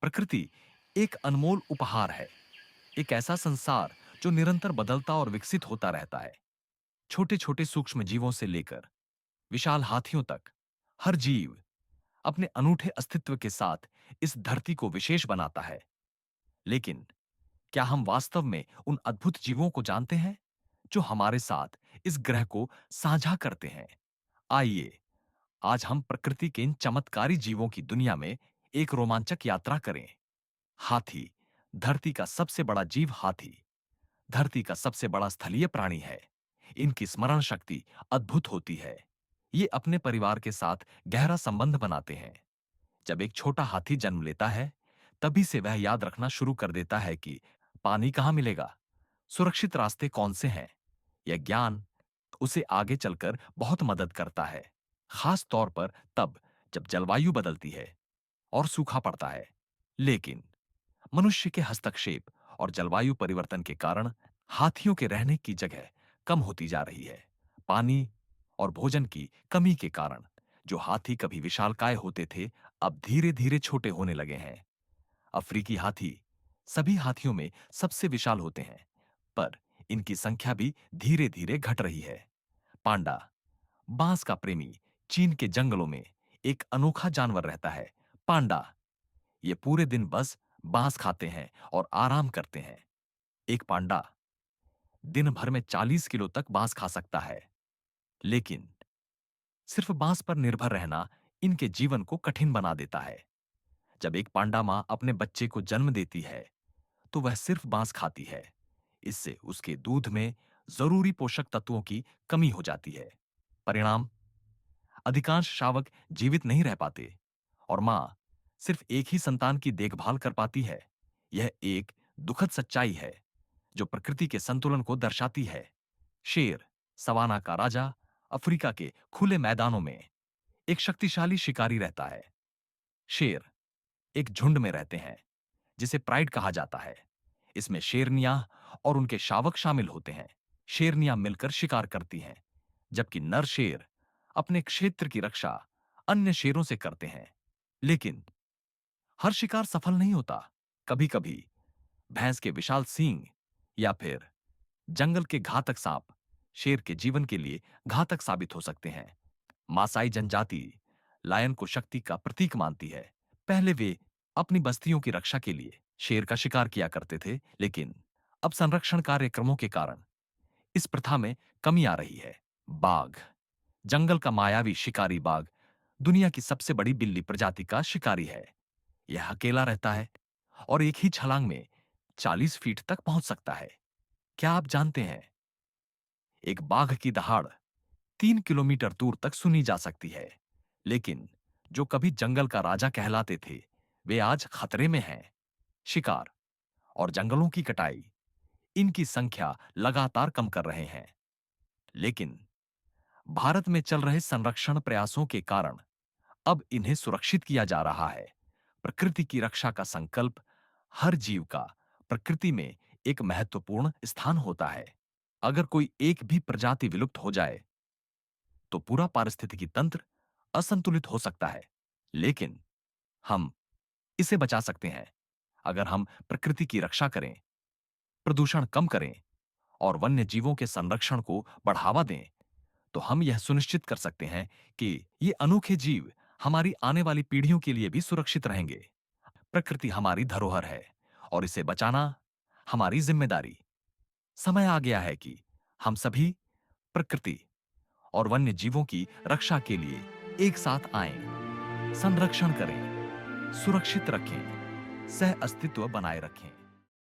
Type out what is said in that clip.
प्रकृति एक अनमोल उपहार है। एक ऐसा संसार जो निरंतर बदलता और विकसित होता रहता है। छोटे छोटे सूक्ष्म जीवों से लेकर विशाल हाथियों तक हर जीव अपने अनूठे अस्तित्व के साथ इस धरती को विशेष बनाता है। लेकिन क्या हम वास्तव में उन अद्भुत जीवों को जानते हैं जो हमारे साथ इस ग्रह को साझा करते हैं? आइए आज हम प्रकृति के इन चमत्कारी जीवों की दुनिया में एक रोमांचक यात्रा करें। हाथी, धरती का सबसे बड़ा जीव हाथी, धरती का सबसे बड़ा स्थलीय प्राणी है। इनकी स्मरण शक्ति अद्भुत होती है। ये अपने परिवार के साथ गहरा संबंध बनाते हैं। जब एक छोटा हाथी जन्म लेता है, तभी से वह याद रखना शुरू कर देता है कि पानी कहाँ मिलेगा, सुरक्षित रास्ते कौन से हैं। यह ज्ञान उसे आगे चलकर बहुत मदद करता है, खास तौर पर तब जब जलवायु बदलती है और सूखा पड़ता है। लेकिन मनुष्य के हस्तक्षेप और जलवायु परिवर्तन के कारण हाथियों के रहने की जगह कम होती जा रही है। पानी और भोजन की कमी के कारण जो हाथी कभी विशालकाय होते थे, अब धीरे धीरे छोटे होने लगे हैं। अफ्रीकी हाथी सभी हाथियों में सबसे विशाल होते हैं, पर इनकी संख्या भी धीरे धीरे घट रही है। पांडा, बांस का प्रेमी, चीन के जंगलों में एक अनोखा जानवर रहता है। पांडा ये पूरे दिन बस बांस खाते हैं और आराम करते हैं। एक पांडा दिन भर में 40 किलो तक बांस खा सकता है। लेकिन सिर्फ बांस पर निर्भर रहना इनके जीवन को कठिन बना देता है। जब एक पांडा मां अपने बच्चे को जन्म देती है, तो वह सिर्फ बांस खाती है। इससे उसके दूध में जरूरी पोषक तत्वों की कमी हो जाती है। परिणाम, अधिकांश शावक जीवित नहीं रह पाते और मां सिर्फ एक ही संतान की देखभाल कर पाती है। यह एक दुखद सच्चाई है जो प्रकृति के संतुलन को दर्शाती है। शेर, सवाना का राजा, अफ्रीका के खुले मैदानों में एक शक्तिशाली शिकारी रहता है। शेर एक झुंड में रहते हैं जिसे प्राइड कहा जाता है। इसमें शेरनियां और उनके शावक शामिल होते हैं। शेरनियां मिलकर शिकार करती हैं, जबकि नर शेर अपने क्षेत्र की रक्षा अन्य शेरों से करते हैं। लेकिन हर शिकार सफल नहीं होता। कभी-कभी भैंस के विशाल सींग या फिर जंगल के घातक सांप शेर के जीवन के लिए घातक साबित हो सकते हैं। मासाई जनजाति लायन को शक्ति का प्रतीक मानती है। पहले वे अपनी बस्तियों की रक्षा के लिए शेर का शिकार किया करते थे, लेकिन अब संरक्षण कार्यक्रमों के कारण इस प्रथा में कमी आ रही है। बाघ, जंगल का मायावी शिकारी बाघ दुनिया की सबसे बड़ी बिल्ली प्रजाति का शिकारी है। यह अकेला रहता है और एक ही छलांग में 40 फीट तक पहुंच सकता है। क्या आप जानते हैं, एक बाघ की दहाड़ 3 किलोमीटर दूर तक सुनी जा सकती है। लेकिन जो कभी जंगल का राजा कहलाते थे, वे आज खतरे में हैं। शिकार और जंगलों की कटाई इनकी संख्या लगातार कम कर रहे हैं। लेकिन भारत में चल रहे संरक्षण प्रयासों के कारण अब इन्हें सुरक्षित किया जा रहा है। प्रकृति की रक्षा का संकल्प हर जीव का प्रकृति में एक महत्वपूर्ण स्थान होता है। अगर कोई एक भी प्रजाति विलुप्त हो जाए, तो पूरा पारिस्थितिकी तंत्र असंतुलित हो सकता है। लेकिन हम इसे बचा सकते हैं अगर हम प्रकृति की रक्षा करें, प्रदूषण कम करें और वन्य जीवों के संरक्षण को बढ़ावा दें। तो हम यह सुनिश्चित कर सकते हैं कि ये अनोखे जीव हमारी आने वाली पीढ़ियों के लिए भी सुरक्षित रहेंगे। प्रकृति हमारी धरोहर है और इसे बचाना हमारी जिम्मेदारी। समय आ गया है कि हम सभी प्रकृति और वन्य जीवों की रक्षा के लिए एक साथ आएं, संरक्षण करें, सुरक्षित रखें, सह अस्तित्व बनाए रखें।